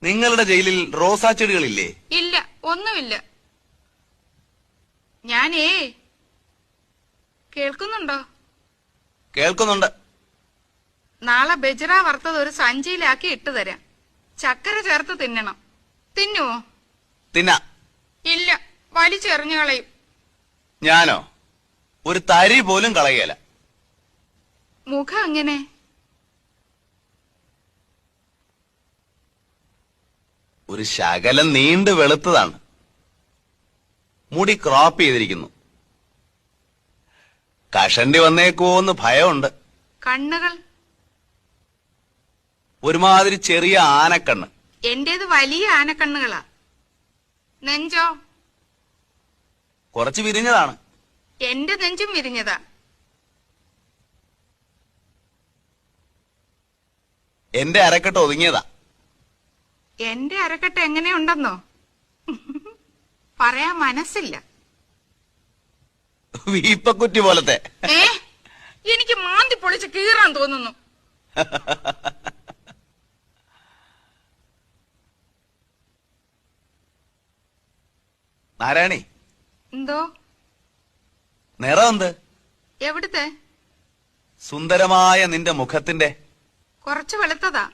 നിങ്ങളുടെ ജയിലിൽ റോസാ ചെടികളില്ലേ? ഇല്ല, ഒന്നുമില്ല. ഞാനേ കേൾക്കുന്നുണ്ടോ? കേൾക്കുന്നുണ്ട്. നാളെ ബജ്റ വറുത്തത് ഒരു സഞ്ചിയിലാക്കി ഇട്ടുതരാം. ചക്കര ചേർത്ത് തിന്നണം. തിന്നുവോ? തിന്ന. ഇല്ല, വലിച്ചെറിഞ്ഞു കളയും. ഞാനോ? ഒരു തരി പോലും കളയല. മുഖം എങ്ങനെ? ഒരു ശകലം നീണ്ടു വെളുത്തതാണ്. മുടി ക്രോപ്പ് ചെയ്തിരിക്കുന്നു. കഷണ്ടി വന്നേക്കുവോന്ന് ഭയമുണ്ട്. കണ്ണുകൾ? ഒരുമാതിരി ചെറിയ ആനക്കണ്ണ്. എന്റേത് വലിയ ആനക്കണ്ണുകളാ. നെഞ്ചോ? കുറച്ച് വിരിഞ്ഞതാണ്. എന്റെ നെഞ്ചും വിരിഞ്ഞതാ. എന്റെ അരക്കെട്ട് ഒതുങ്ങിയതാ. എന്റെ അരക്കെട്ട് എങ്ങനെയുണ്ടെന്നോ? പറയാൻ മനസ്സില്ല. വീപ്പക്കുറ്റി പോലത്തെ. എനിക്ക് മാന്തി പൊളിച്ച് കീറാൻ തോന്നുന്നു. നാരായണി. എന്തോ? നിറം എന്ത്? എവിടുത്തെ? സുന്ദരമായ നിന്റെ മുഖത്തിന്റെ. കുറച്ച് വെളുത്തതാ.